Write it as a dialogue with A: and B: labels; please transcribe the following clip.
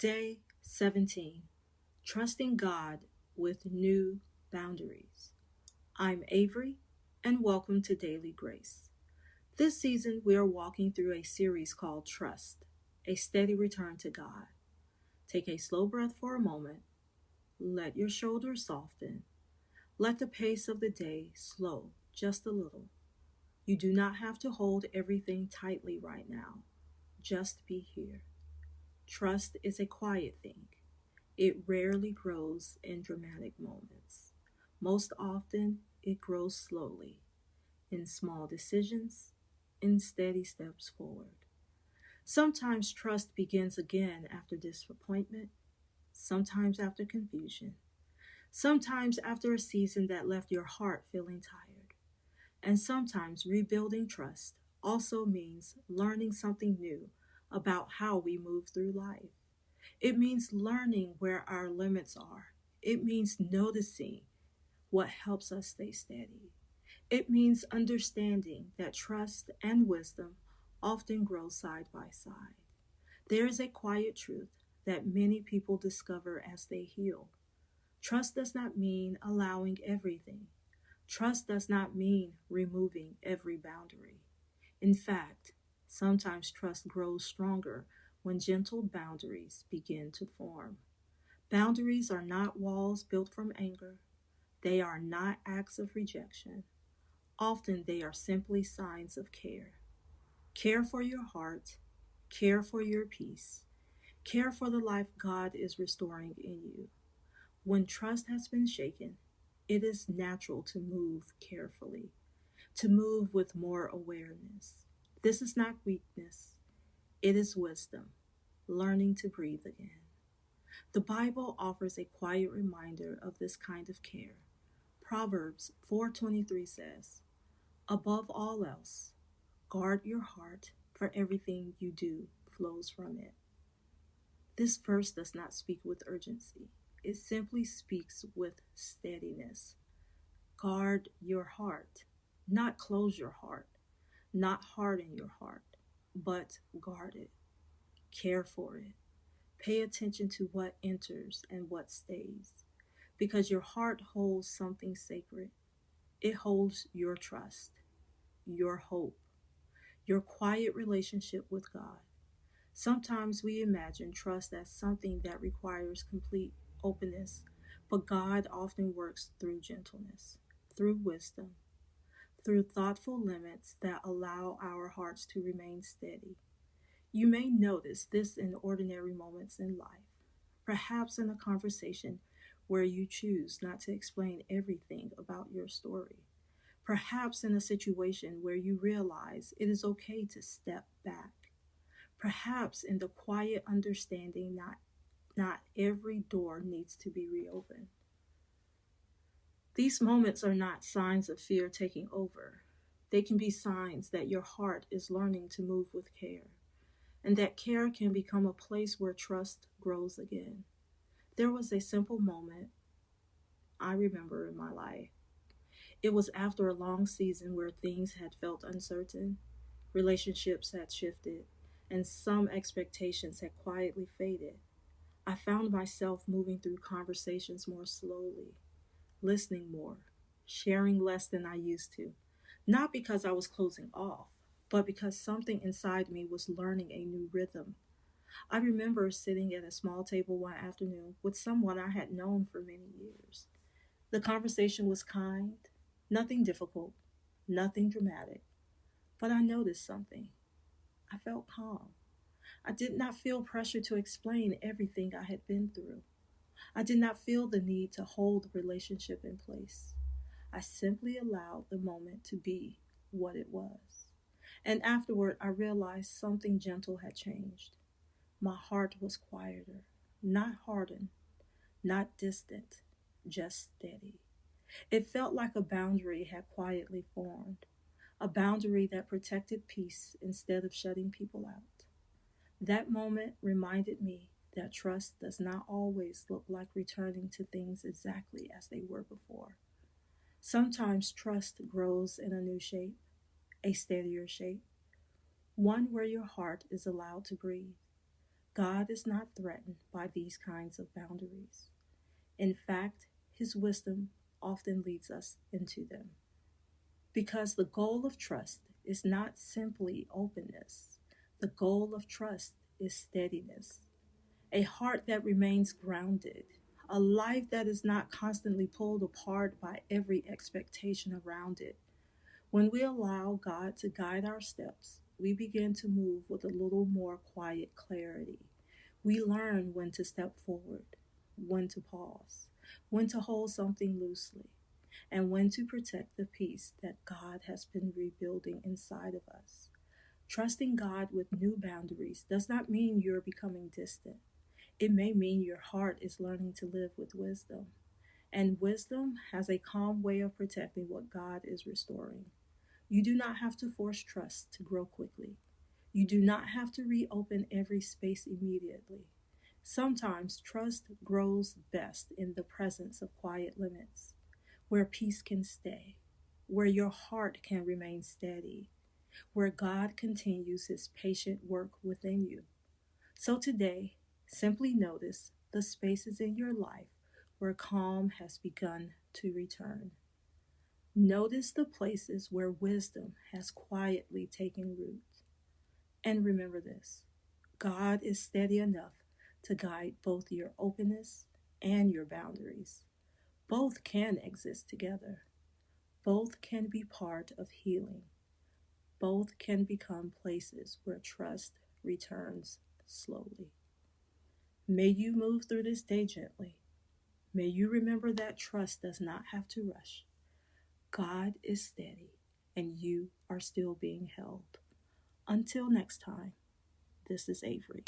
A: Day 17. Trusting God with New Boundaries. I'm Avery, and welcome to Daily Grace. This season, we are walking through a series called Trust, a steady return to God. Take a slow breath for a moment. Let your shoulders soften. Let the pace of the day slow just a little. You do not have to hold everything tightly right now. Just be here. Trust is a quiet thing. It rarely grows in dramatic moments. Most often, it grows slowly, in small decisions, in steady steps forward. Sometimes trust begins again after disappointment, sometimes after confusion, sometimes after a season that left your heart feeling tired. And sometimes rebuilding trust also means learning something new about how we move through life. It means learning where our limits are. It means noticing what helps us stay steady. It means understanding that trust and wisdom often grow side by side. There is a quiet truth that many people discover as they heal. Trust does not mean allowing everything. Trust does not mean removing every boundary. In fact, sometimes trust grows stronger when gentle boundaries begin to form. Boundaries are not walls built from anger. They are not acts of rejection. Often they are simply signs of care. Care for your heart, care for your peace, care for the life God is restoring in you. When trust has been shaken, it is natural to move carefully, to move with more awareness. This is not weakness, it is wisdom, learning to breathe again. The Bible offers a quiet reminder of this kind of care. Proverbs 4:23 says, "Above all else, guard your heart, for everything you do flows from it." This verse does not speak with urgency. It simply speaks with steadiness. Guard your heart, not close your heart, not harden your heart, but guard it. Care for it. Pay attention to what enters and what stays, because your heart holds something sacred. It holds your trust, your hope, your quiet relationship with God. Sometimes we imagine trust as something that requires complete openness, but God often works through gentleness, through wisdom, through thoughtful limits that allow our hearts to remain steady. You may notice this in ordinary moments in life, perhaps in a conversation where you choose not to explain everything about your story, perhaps in a situation where you realize it is okay to step back, perhaps in the quiet understanding not every door needs to be reopened. These moments are not signs of fear taking over. They can be signs that your heart is learning to move with care, and that care can become a place where trust grows again. There was a simple moment I remember in my life. It was after a long season where things had felt uncertain, relationships had shifted, and some expectations had quietly faded. I found myself moving through conversations more slowly, listening more, sharing less than I used to. Not because I was closing off, but because something inside me was learning a new rhythm. I remember sitting at a small table one afternoon with someone I had known for many years. The conversation was kind, nothing difficult, nothing dramatic, but I noticed something. I felt calm. I did not feel pressure to explain everything I had been through. I did not feel the need to hold the relationship in place. I simply allowed the moment to be what it was. And afterward, I realized something gentle had changed. My heart was quieter, not hardened, not distant, just steady. It felt like a boundary had quietly formed, a boundary that protected peace instead of shutting people out. That moment reminded me that trust does not always look like returning to things exactly as they were before. Sometimes trust grows in a new shape, a steadier shape, one where your heart is allowed to breathe. God is not threatened by these kinds of boundaries. In fact, his wisdom often leads us into them. Because the goal of trust is not simply openness, the goal of trust is steadiness, a heart that remains grounded, a life that is not constantly pulled apart by every expectation around it. When we allow God to guide our steps, we begin to move with a little more quiet clarity. We learn when to step forward, when to pause, when to hold something loosely, and when to protect the peace that God has been rebuilding inside of us. Trusting God with new boundaries does not mean you're becoming distant. It may mean your heart is learning to live with wisdom. And wisdom has a calm way of protecting what God is restoring. You do not have to force trust to grow quickly. You do not have to reopen every space immediately. Sometimes trust grows best in the presence of quiet limits, where peace can stay, where your heart can remain steady, where God continues his patient work within you. So today, simply notice the spaces in your life where calm has begun to return. Notice the places where wisdom has quietly taken root. And remember this: God is steady enough to guide both your openness and your boundaries. Both can exist together. Both can be part of healing. Both can become places where trust returns slowly. May you move through this day gently. May you remember that trust does not have to rush. God is steady, and you are still being held. Until next time, this is Avery.